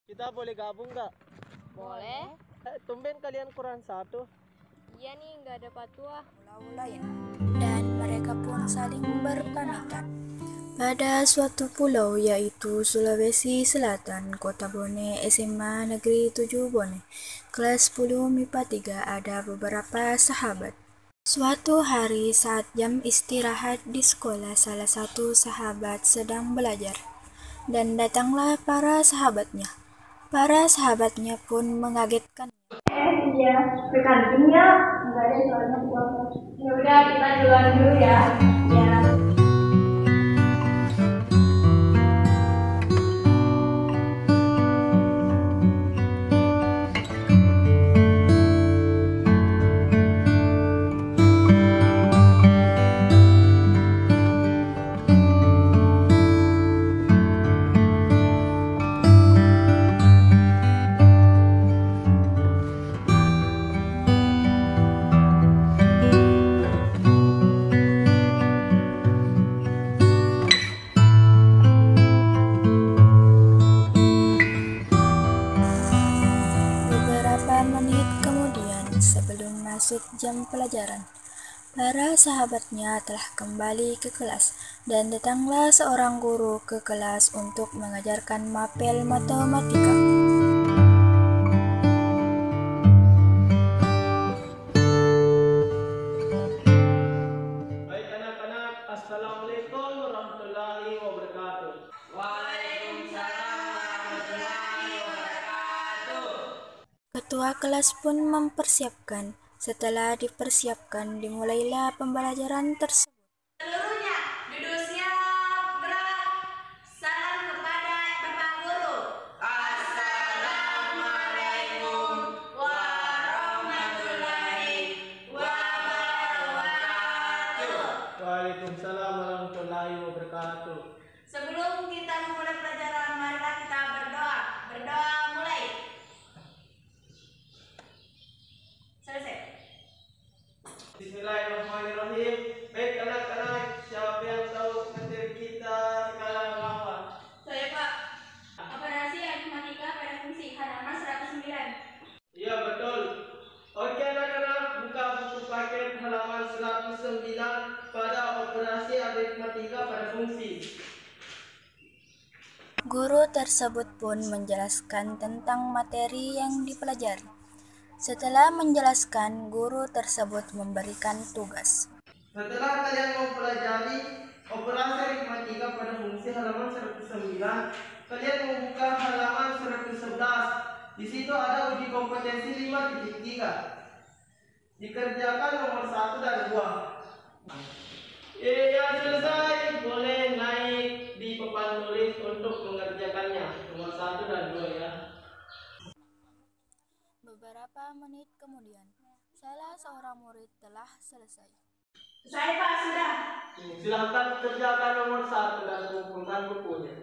Kita boleh gabung nggak? Boleh. Tumben kalian kurang satu. Iya nih, nggak ada patwa. Lain, dan mereka pun saling berpamitan. Pada suatu pulau yaitu Sulawesi Selatan, Kota Bone, SMA Negeri 7 Bone, kelas 10 MIPA 3 ada beberapa sahabat. Suatu hari saat jam istirahat di sekolah, salah satu sahabat sedang belajar. Dan datanglah para sahabatnya. Para sahabatnya pun mengagetkan. Iya, ke kantin ya? Enggak ada soalnya puasa. Ya udah kita duluan dulu ya. Ya. Beberapa menit kemudian, sebelum masuk jam pelajaran, para sahabatnya telah kembali ke kelas, dan datanglah seorang guru ke kelas untuk mengajarkan mapel matematika. Baik anak-anak, Assalamualaikum warahmatullahi wabarakatuh. Waalaikumsalam warahmatullahi wabarakatuh. Ketua kelas pun mempersiapkan. Setelah dipersiapkan, dimulailah pembelajaran tersebut. Seluruhnya duduk siap, gerak. Salam kepada Bapak Guru. Assalamualaikum warahmatullahi wabarakatuh. Waalaikumsalam warahmatullahi wabarakatuh. Sebelum kita memulai pelajaran, marilah kita berdoa. Berdoa mulai. Selesai. Bismillahirrahmanirrahim. Baik anak-anak, siapa yang tahu materi kita sekarang apa? Saya Pak. Operasi aritmatika pada fungsi halaman 109. Iya betul. Oke anak-anak, buka buku paket halaman 109 pada operasi aritmatika pada fungsi. Guru tersebut pun menjelaskan tentang materi yang dipelajari. Setelah menjelaskan, guru tersebut memberikan tugas. Setelah kalian mempelajari operasi aritmatika pada fungsi halaman 109, kalian membuka halaman 111. Di situ ada uji kompetensi 5.3. Dikerjakan nomor 1 dan 2. Yang selesai boleh naik di papan tulis untuk mengerjakannya. Nomor 1 dan 2 ya. Beberapa menit kemudian, salah seorang murid telah selesai. Saya Pak sudah. Silahkan kerjakan nomor 1 dan kumpulkan bukunya.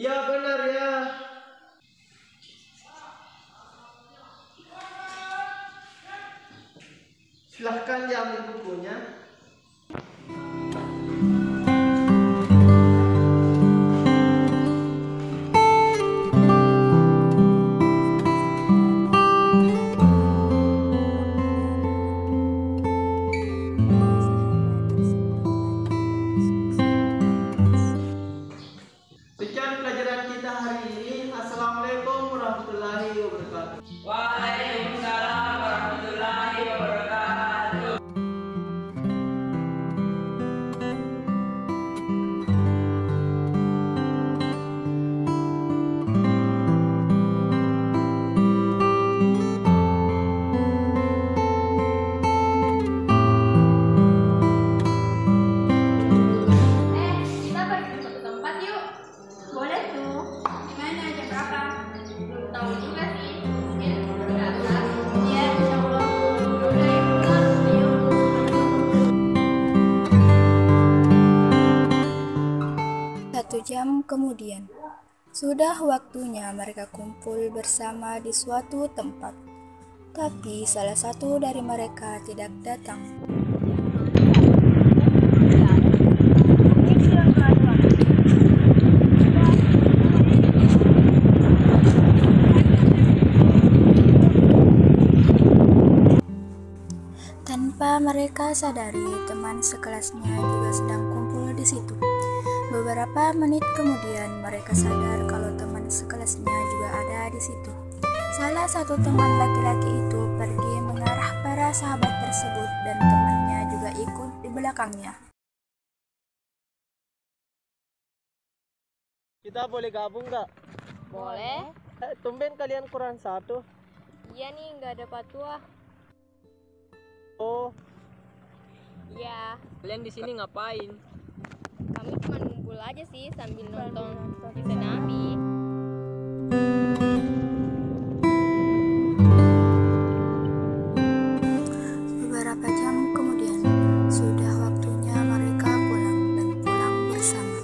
Ya benar ya. Silahkan diambil bukunya. Sekian pelajaran kita hari ini. Assalamualaikum warahmatullahi wabarakatuh. Waalaikumsalam warahmatullahi wabarakatuh. Kita pergi ke satu tempat yuk. Boleh tuh. Gimana? Jam berapa? Belum tahu juga sih. Mungkin berangkat. Iya, insya Allah. Udah ya, pulang. Yuk. Satu jam kemudian, sudah waktunya mereka kumpul bersama di suatu tempat. Tapi salah satu dari mereka tidak datang. Tanpa mereka sadari, teman sekelasnya juga sedang kumpul di situ. Beberapa menit kemudian, mereka sadar kalau teman sekelasnya juga ada di situ. Salah satu teman laki-laki itu pergi mengarah para sahabat tersebut dan temannya juga ikut di belakangnya. Kita boleh gabung nggak? Boleh? Tumben kalian kurang satu. Iya nih, nggak ada patwa. Oh, Iya, Kalian di sini ngapain? kami cuma ngumpul aja sih sambil nonton kisah Nabi. Beberapa jam kemudian, sudah waktunya mereka pulang dan pulang bersama.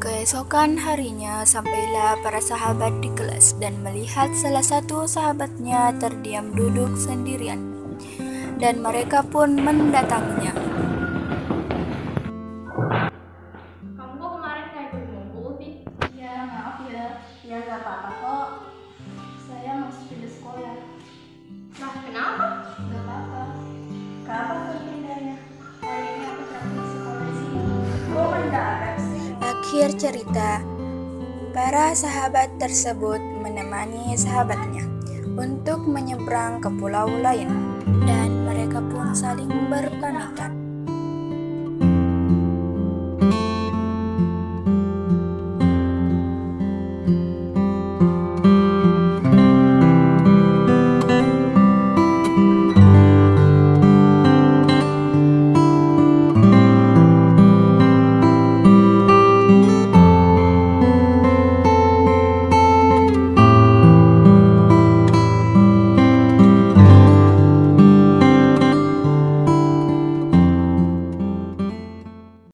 Keesokan harinya, sampailah para sahabat di kelas dan melihat salah satu sahabatnya terdiam duduk sendirian. Dan mereka pun mendatanginya. Kamu kok kemarin nggak ikut ngumpul sih? Ya, maaf ya. Ya, nggak apa-apa kok. Saya masih pindah sekolah. Nah, kenapa? Nggak apa-apa. Kapan tuh pindahnya? Hari ini aku praktik sekolah di sini. Kok mendadak sih? Akhir cerita, para sahabat tersebut menemani sahabatnya untuk menyeberang ke pulau lain, dan mereka pun saling berpamitan.